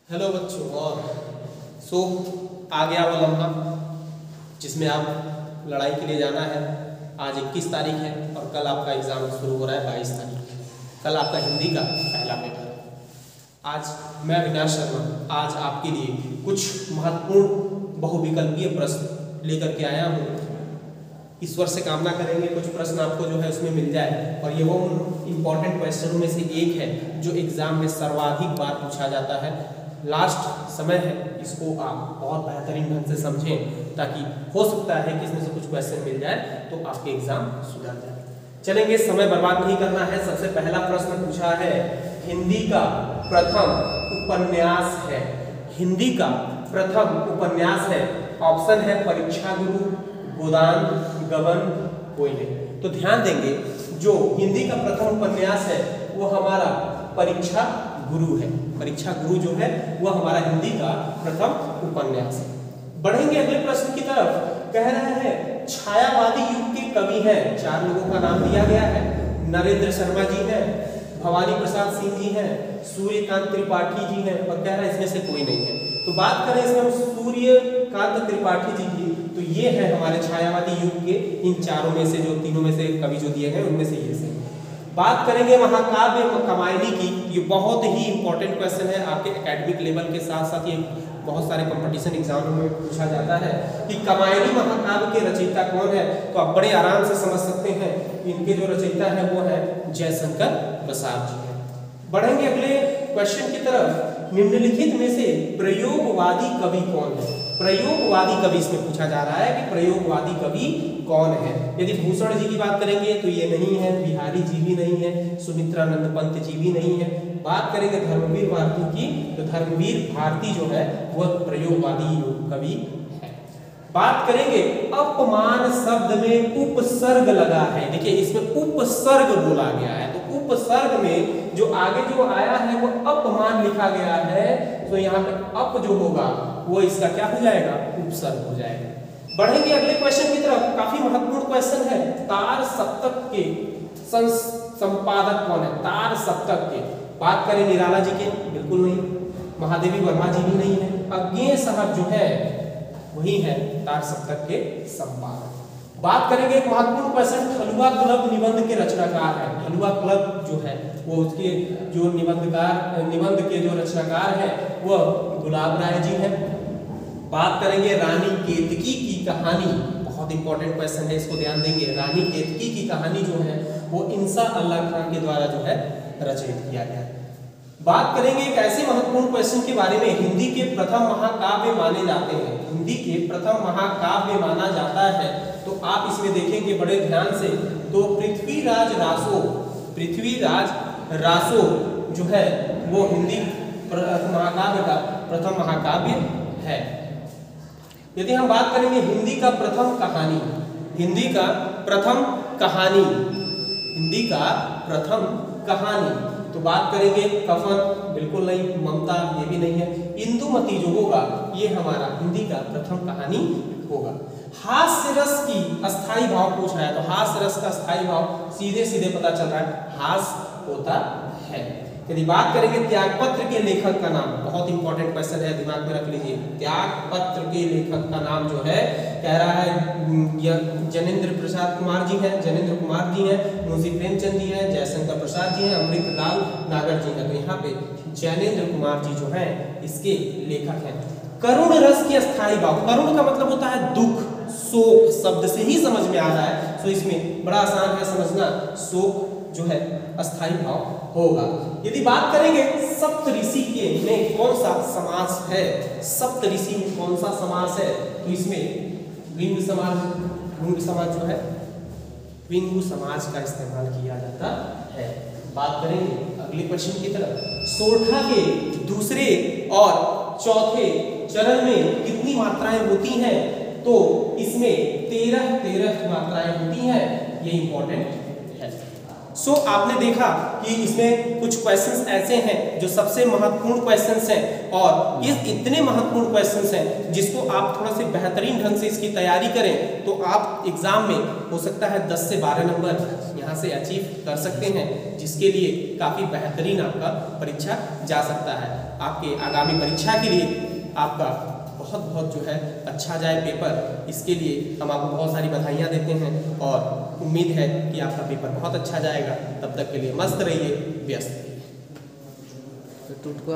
Hello बच्चों। और आ गया वो लम्हा जिसमें आप लड़ाई के लिए जाना है। आज 21 तारीख है और कल आपका एग्ज़ाम शुरू हो रहा है 22 तारीख। कल आपका हिंदी का पहला पेपर है। आज मैं अविनाश शर्मा आज आपके लिए कुछ महत्वपूर्ण बहुविकल्पीय प्रश्न लेकर के आया हूँ। ईश्वर से कामना करेंगे कुछ प्रश्न आपको जो है उसमें मिल जाए और ये वो इम्पॉर्टेंट क्वेश्चनों में से एक है जो एग्ज़ाम में सर्वाधिक बार पूछा जाता है। लास्ट समय है, इसको आप बहुत बेहतरीन ढंग से समझें ताकि हो सकता है कि इसमें से कुछ क्वेश्चन मिल जाए तो आपके एग्जाम सुधर जाए। चलेंगे, समय बर्बाद नहीं करना है। सबसे पहला प्रश्न पूछा है, हिंदी का प्रथम उपन्यास है। हिंदी का प्रथम उपन्यास है। ऑप्शन है परीक्षा गुरु, गोदान, गबन, कोयले। तो ध्यान देंगे, जो हिंदी का प्रथम उपन्यास है वो हमारा परीक्षा गुरु है। परीक्षा गुरु जो है वह हमारा हिंदी का प्रथम उपन्यास है। बढ़ेंगे अगले प्रश्न की तरफ। कह रहा है छायावादी युग के कवि हैं। 4 लोगों का नाम दिया गया है। नरेंद्र शर्मा जी हैं, भवानी प्रसाद सिंह जी हैं, सूर्यकांत त्रिपाठी जी हैं और कह रहा है इसमें से कोई नहीं है। तो बात करें इसमें हम सूर्यकांत त्रिपाठी जी की, तो ये है हमारे छायावादी युग के इन चारों में से, जो तीनों में से कवि जो दिए गए उनमें से ये से। बात करेंगे महाकाव्य कामायनी की। ये बहुत ही इंपॉर्टेंट क्वेश्चन है आपके एकेडमिक लेवल के साथ साथ ये बहुत सारे कंपटीशन एग्जामों में पूछा जाता है कि कामायनी महाकाव्य के रचयिता कौन है। तो आप बड़े आराम से समझ सकते हैं, इनके जो रचयिता है वो है जयशंकर प्रसाद जी है। बढ़ेंगे अगले क्वेश्चन की तरफ। निम्नलिखित में से प्रयोगवादी कवि कौन है। प्रयोगवादी कवि इसमें पूछा जा रहा है कि प्रयोगवादी कवि कौन है। यदि भूषण जी की बात करेंगे तो ये नहीं है, बिहारी जी भी नहीं है, सुमित्रानंद पंत जी भी नहीं है। बात करेंगे धर्मवीर भारती की, तो धर्मवीर भारती जो है वह प्रयोगवादी कवि है। बात करेंगे अपमान शब्द में उपसर्ग लगा है। देखिए इसमें उपसर्ग बोला गया है, तो उपसर्ग में जो आगे जो आया है वो अपमान लिखा गया है, तो यहाँ पे अप जो होगा वो इसका क्या हो जाएगा, उपसर्ग हो जाएगा। बढ़ेंगे अगले क्वेश्चन की तरफ। काफी महत्वपूर्ण क्वेश्चन है। तार सप्तक के संपादक कौन है। तार सप्तक के बात करें निराला जी के, बिल्कुल नहीं। महादेवी वर्मा जी भी नहीं है। अज्ञेय साहब जो है वही है तार सप्तक के संपादक। बात करेंगे एक महत्वपूर्ण क्वेश्चन, खलुआ क्लब निबंध के रचनाकार है। खलुआ क्लब जो है वो उसके जो निबंध के जो रचनाकार है वह गुलाब राय जी है। बात करेंगे रानी केतकी की कहानी, बहुत इंपॉर्टेंट क्वेश्चन है, इसको ध्यान देंगे। रानी केतकी की कहानी जो है वो इंसा अल्लाह खान के द्वारा जो है रचित किया गया है। बात करेंगे एक ऐसे महत्वपूर्ण क्वेश्चन के बारे में, हिंदी के प्रथम महाकाव्य माने जाते हैं। हिंदी के प्रथम महाकाव्य माना जाता है, तो आप इसमें देखेंगे बड़े ध्यान से, तो पृथ्वीराज रासो जो है वो हिंदी महाकाव्य का प्रथम महाकाव्य है। यदि हम बात करेंगे हिंदी का प्रथम कहानी, हिंदी का प्रथम कहानी, तो बात करेंगे कफन, बिल्कुल नहीं। ममता, ये भी नहीं है। इंदुमती जो होगा ये हमारा हिंदी का प्रथम कहानी होगा। हास्य रस की अस्थाई भाव पूछा है, तो हास्य रस का अस्थाई भाव सीधे सीधे पता चल रहा है, हास्य होता है। यदि बात करेंगे त्यागपत्र के लेखक का नाम, बहुत इंपॉर्टेंट क्वेश्चन है, दिमाग में रख लीजिए। त्यागपत्र के लेखक का नाम जो है कह रहा है जनेंद्र प्रसाद कुमार जी हैं, जनेंद्र कुमार जी हैं, मुंशी प्रेमचंद जी हैं, जयशंकर प्रसाद जी हैं, अमृतलाल नागर जी हैं। तो यहाँ पे जनेंद्र कुमार जी जो हैं इसके लेखक हैं। करुण रस की अस्थाई भाव, करुण का मतलब होता है दुख, शोक, शब्द से ही समझ में आ रहा है, तो इसमें बड़ा आसान है समझना, शोक जो है अस्थाई भाव होगा। यदि बात करेंगे सप्तऋषि के में कौन सा समास है, सप्तऋषि में कौन सा समास है, तो इसमें विंग समाज जो है विंगु समाज का इस्तेमाल किया जाता है। बात करेंगे अगले क्वेश्चन की तरफ। सोरठा के दूसरे और चौथे चरण में कितनी मात्राएं होती हैं, तो इसमें 13 मात्राएं होती हैं, ये इंपॉर्टेंट है। सो आपने देखा कि इसमें कुछ क्वेश्चंस ऐसे हैं जो सबसे महत्वपूर्ण क्वेश्चंस हैं, और ये इतने महत्वपूर्ण क्वेश्चंस हैं जिसको आप थोड़ा से बेहतरीन ढंग से इसकी तैयारी करें तो आप एग्जाम में हो सकता है 10 से 12 नंबर यहाँ से अचीव कर सकते हैं, जिसके लिए काफ़ी बेहतरीन आपका परीक्षा जा सकता है। आपके आगामी परीक्षा के लिए आपका बहुत बहुत जो है अच्छा जाए पेपर, इसके लिए हम आपको बहुत सारी बधाइयाँ देते हैं और उम्मीद है कि आपका पेपर बहुत अच्छा जाएगा। तब तक के लिए मस्त रहिए, व्यस्त रहिए।